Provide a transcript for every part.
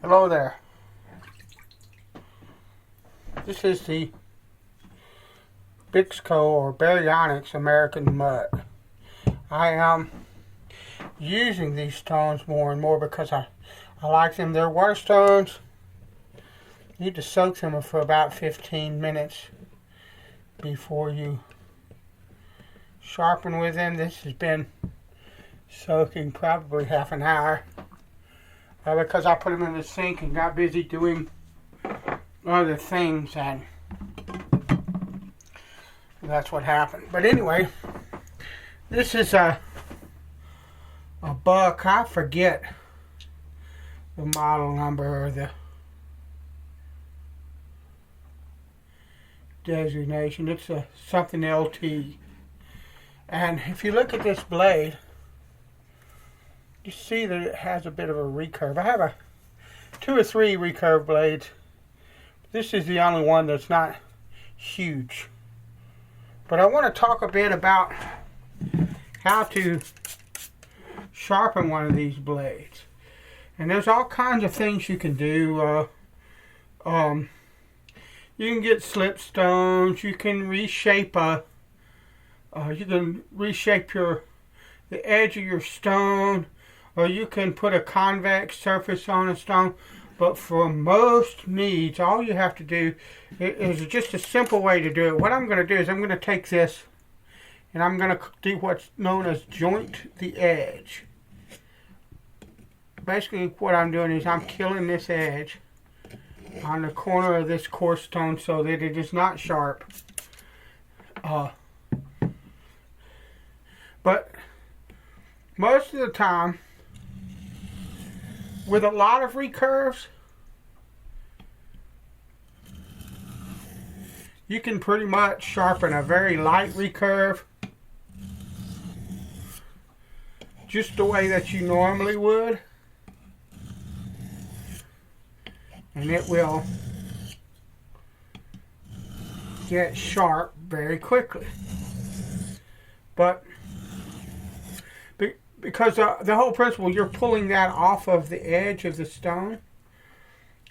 Hello there. This is the Bixco or Baryonyx American Mud. I am using these stones more and more because I like them. They're water stones. You need to soak them for about 15 minutes before you sharpen with them. This has been soaking probably half an hour. Because I put them in the sink and got busy doing other things, and that's what happened. But anyway, this is a buck. I forget the model number or the designation. It's a something LT. And if you look at this blade, you see that it has a bit of a recurve. I have 2 or 3 recurve blades. This is the only one that's not huge. But I want to talk a bit about how to sharpen one of these blades. And there's all kinds of things you can do. You can get slip stones. You can reshape the edge of your stone. Or you can put a convex surface on a stone. But for most needs, all you have to do is just a simple way to do it. What I'm going to do is I'm going to take this and I'm going to do what's known as joint the edge. Basically what I'm doing is I'm killing this edge on the corner of this coarse stone so that it is not sharp. But most of the time, with a lot of recurves, you can pretty much sharpen a very light recurve just the way that you normally would, and it will get sharp very quickly. But because the whole principle, you're pulling that off of the edge of the stone,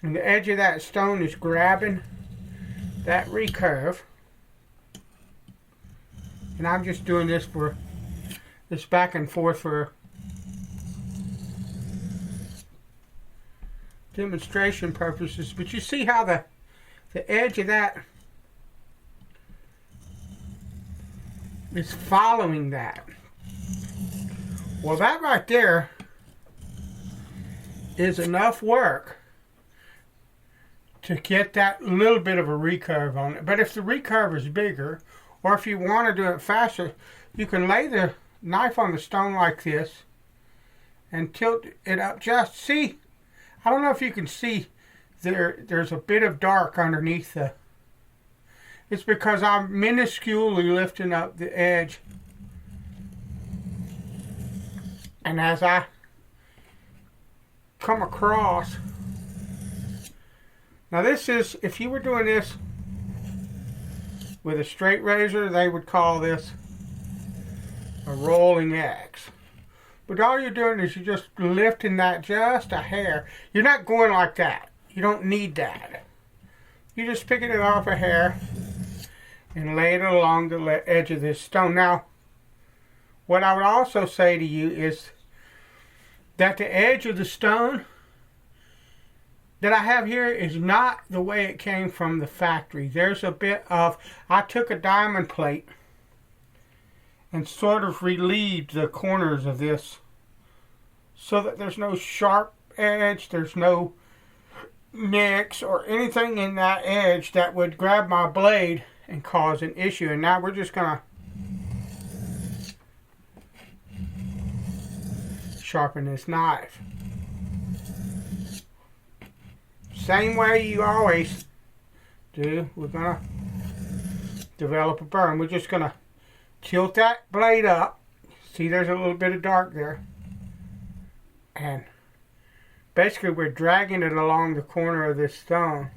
and the edge of that stone is grabbing that recurve. And I'm just doing this for this back and forth for demonstration purposes. But you see how the edge of that is following that. Well, that right there is enough work to get that little bit of a recurve on it. But if the recurve is bigger, or if you want to do it faster, you can lay the knife on the stone like this and tilt it up just. See, I don't know if you can see, there's a bit of dark underneath the... It's because I'm minusculely lifting up the edge. And as I come across, now this is, if you were doing this with a straight razor, they would call this a rolling axe. But all you're doing is you're just lifting that just a hair. You're not going like that. You don't need that. You're just picking it off a hair and lay it along the edge of this stone. Now, what I would also say to you is that the edge of the stone that I have here is not the way it came from the factory. There's a bit of, I took a diamond plate and sort of relieved the corners of this so that there's no sharp edge, there's no nicks or anything in that edge that would grab my blade and cause an issue. And now we're just going to sharpen this knife. Same way you always do. We're going to develop a burn. We're just going to tilt that blade up. See, there's a little bit of dark there. And basically we're dragging it along the corner of this stone.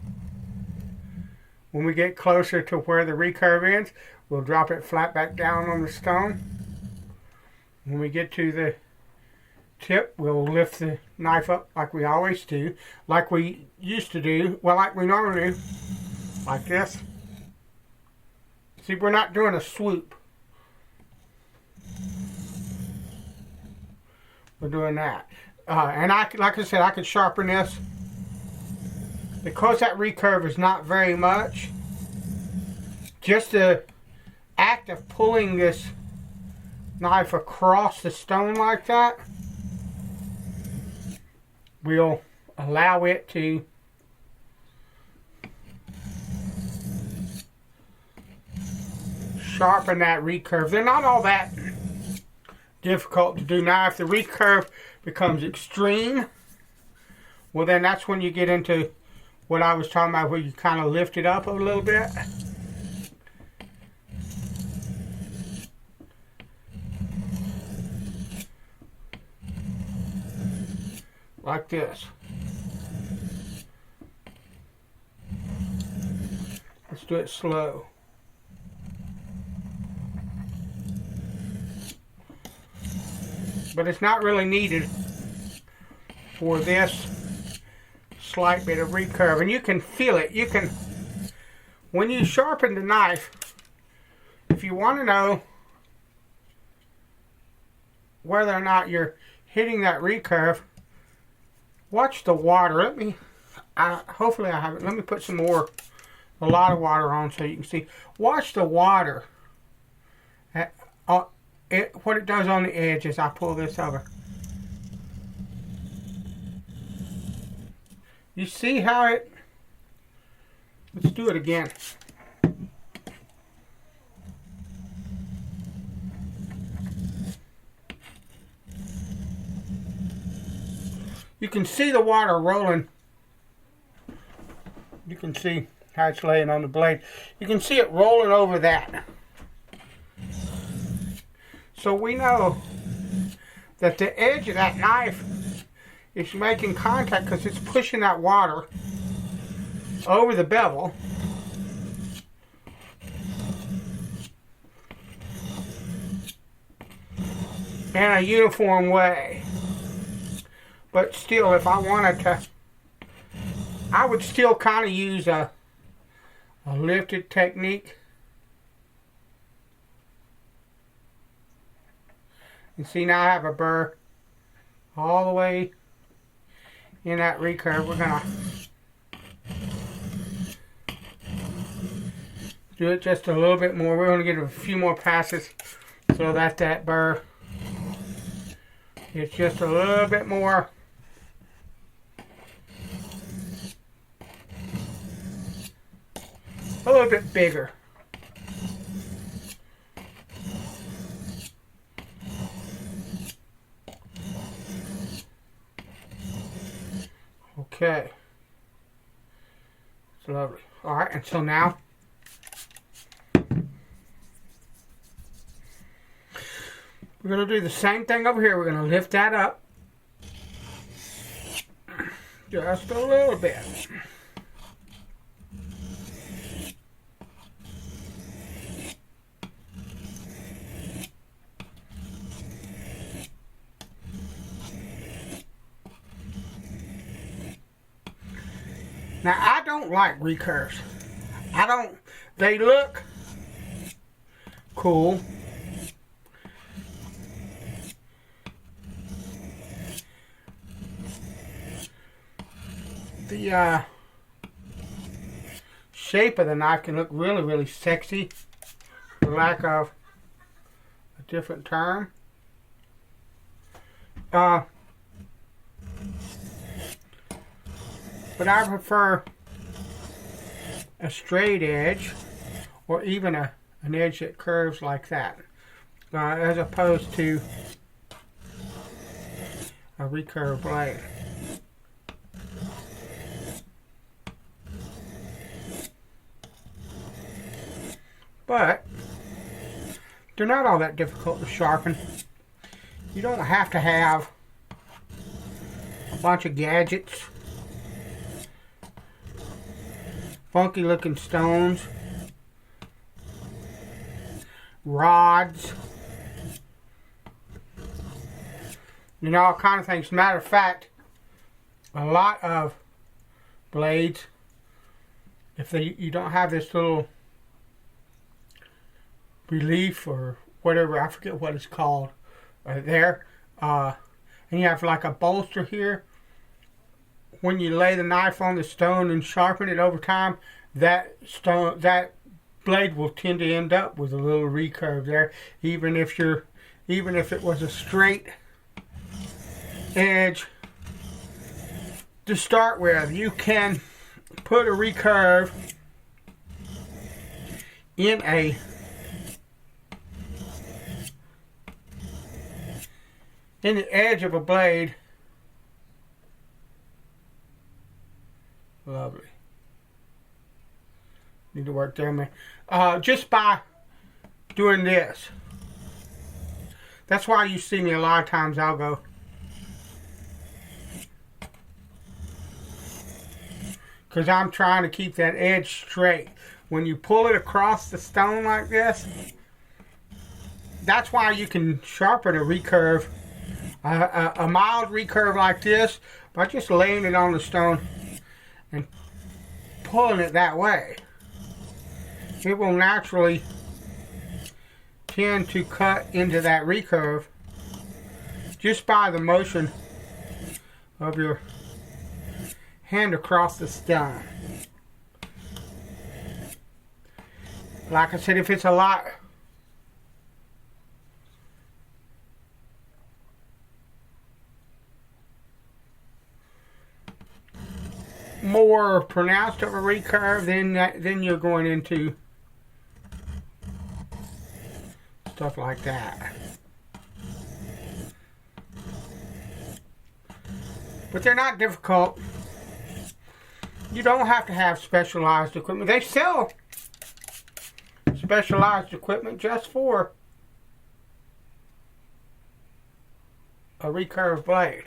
When we get closer to where the recurve ends, we'll drop it flat back down on the stone. When we get to the tip, we'll lift the knife up like we always do, like we used to do, well, like we normally do, like this. See, we're not doing a swoop. We're doing that. And like I said, I could sharpen this. Because that recurve is not very much, just the act of pulling this knife across the stone like that will allow it to sharpen that recurve. They're not all that difficult to do. Now, if the recurve becomes extreme, well, then that's when you get into what I was talking about, where you kind of lift it up a little bit. Like this. Let's do it slow. But it's not really needed for this slight bit of recurve. And you can feel it. You can, when you sharpen the knife, if you want to know whether or not you're hitting that recurve, watch the water. Let me, hopefully I have it. Let me put some more, a lot of water on so you can see. Watch the water. What it does on the edge as I pull this over. You see how it, let's do it again. You can see the water rolling. You can see how it's laying on the blade. You can see it rolling over that. So we know that the edge of that knife is making contact because it's pushing that water over the bevel. In a uniform way. But still, if I wanted to, I would still kind of use a lifted technique. You see, now I have a burr all the way in that recurve. We're going to do it just a little bit more. We're going to get a few more passes so that that burr is just a little bit more. A little bit bigger. Okay. It's lovely. Alright, and so now we're going to do the same thing over here. We're going to lift that up just a little bit. Now, I don't like recurves. They look cool. The shape of the knife can look really, really sexy, for lack of a different term. But I prefer a straight edge, or even an edge that curves like that, as opposed to a recurve blade. But they're not all that difficult to sharpen. You don't have to have a bunch of gadgets, funky looking stones, rods. you know, all kind of things. Matter of fact, a lot of blades, if you don't have this little relief or whatever, I forget what it's called, there, and you have like a bolster here, when you lay the knife on the stone and sharpen it over time, that blade will tend to end up with a little recurve there, even if it was a straight edge to start with. You can put a recurve in the edge of a blade. Lovely. Need to work there, man. Just by doing this. That's why you see me a lot of times. I'll go. Because I'm trying to keep that edge straight. When you pull it across the stone like this, that's why you can sharpen a recurve. A mild recurve like this by just laying it on the stone and pulling it that way. It will naturally tend to cut into that recurve just by the motion of your hand across the stone. Like I said, if it's a lot more pronounced of a recurve, then you're going into stuff like that. But they're not difficult. You don't have to have specialized equipment. They sell specialized equipment just for a recurve blade.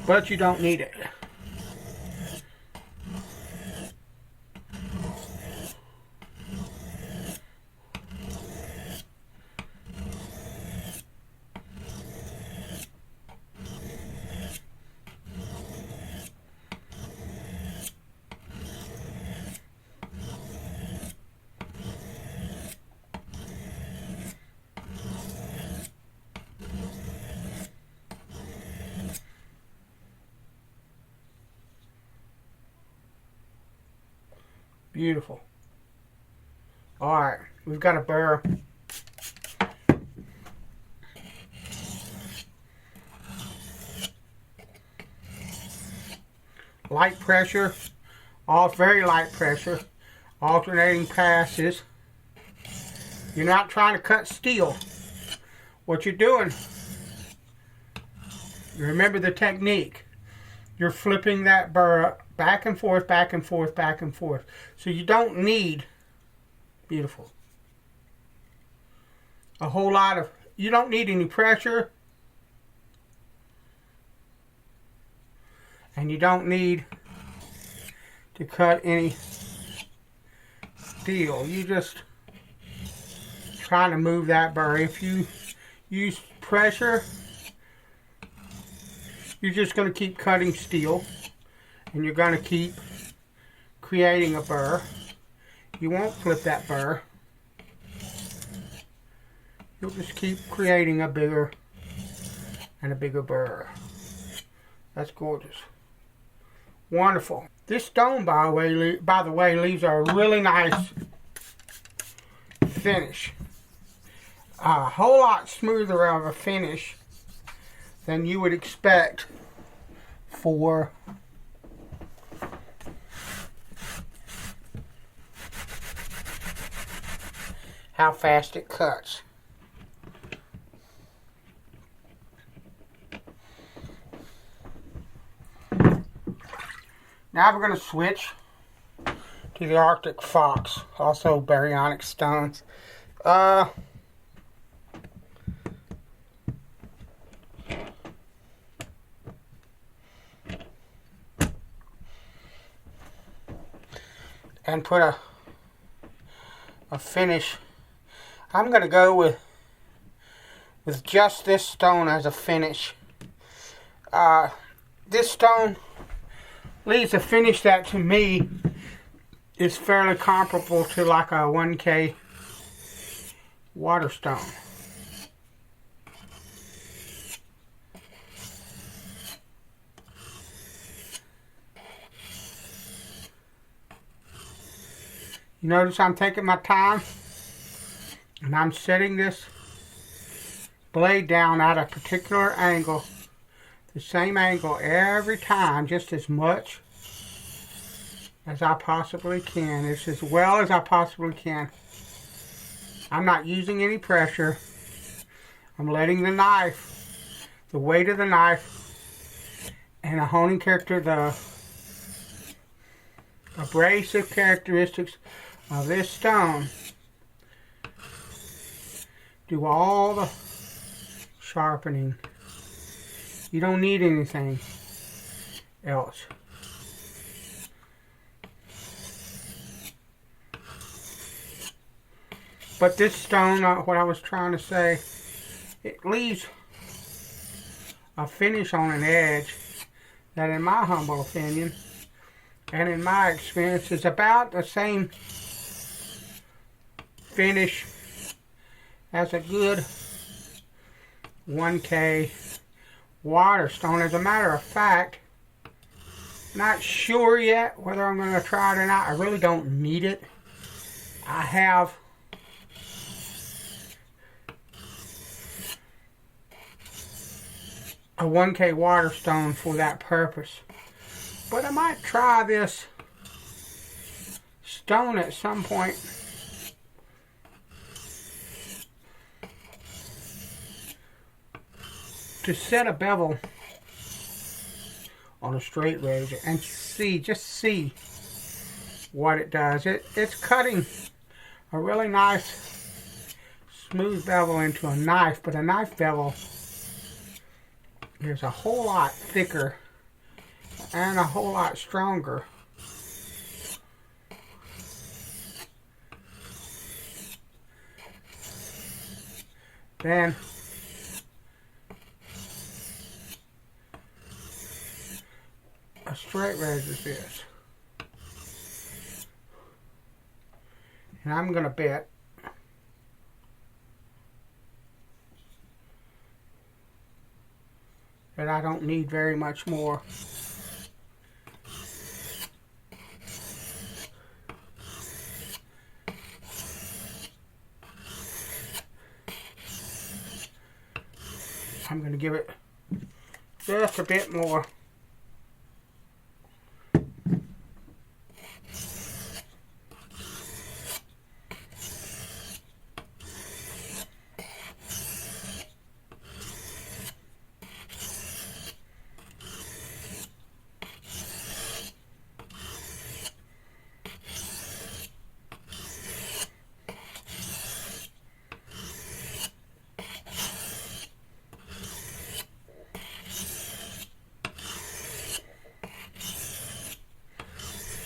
But you don't need it. Beautiful. Alright, we've got a burr. Light pressure, very light pressure, alternating passes. You're not trying to cut steel. What you're doing, remember the technique. You're flipping that burr back and forth, back and forth, back and forth. So you don't need, beautiful, a whole lot of, you don't need any pressure. And you don't need to cut any steel. You just trying to move that burr. If you use pressure, you're just going to keep cutting steel. And you're going to keep creating a burr. You won't flip that burr. You'll just keep creating a bigger and a bigger burr. That's gorgeous. Wonderful. This stone, by the way, leaves a really nice finish. A whole lot smoother of a finish than you would expect for how fast it cuts. Now we're going to switch to the Arctic Fox, also baryonic stones. And put a a finish. I'm going to go with just this stone as a finish. This stone leaves a finish that to me is fairly comparable to like a 1K water stone. You notice I'm taking my time and I'm setting this blade down at a particular angle, the same angle every time, just as much as I possibly can. It's as well as I possibly can. I'm not using any pressure. I'm letting the knife, the weight of the knife, and the honing character, the abrasive characteristics of this stone do all the sharpening. You don't need anything else. But this stone, what I was trying to say, it leaves a finish on an edge that, in my humble opinion and in my experience, is about the same finish as a good 1K water stone. As a matter of fact, not sure yet whether I'm going to try it or not. I really don't need it. I have a 1K water stone for that purpose. But I might try this stone at some point. To set a bevel on a straight razor and just see what it does. It's cutting a really nice smooth bevel into a knife, but a knife bevel is a whole lot thicker and a whole lot stronger than a straight razor is. And I'm going to bet that I don't need very much more. I'm going to give it just a bit more.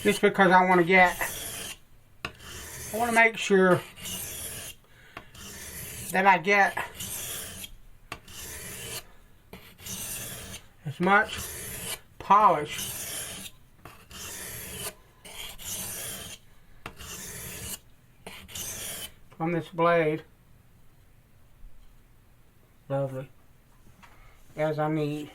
Just because I want to make sure that I get as much polish from this blade, lovely, as I need.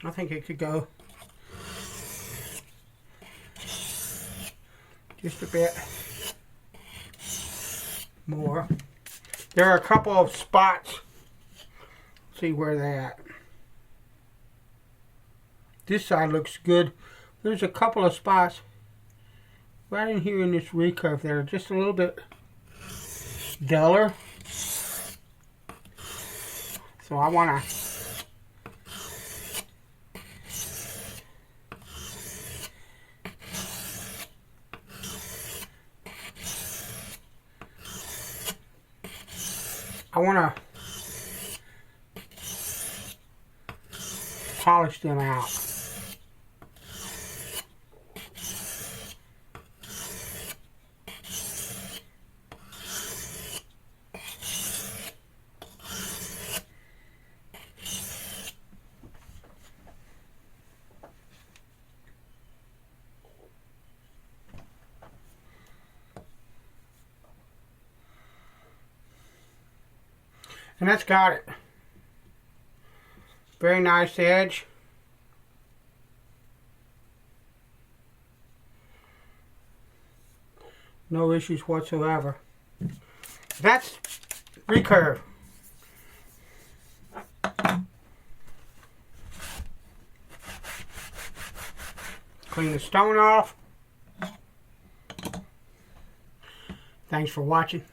I think it could go just a bit more. There are a couple of spots. See where they're at. This side looks good. There's a couple of spots right in here in this recurve that are just a little bit duller. So I want to polish them out. And that's got it. Very nice edge. No issues whatsoever. That's Recurve. Clean the stone off. Thanks for watching.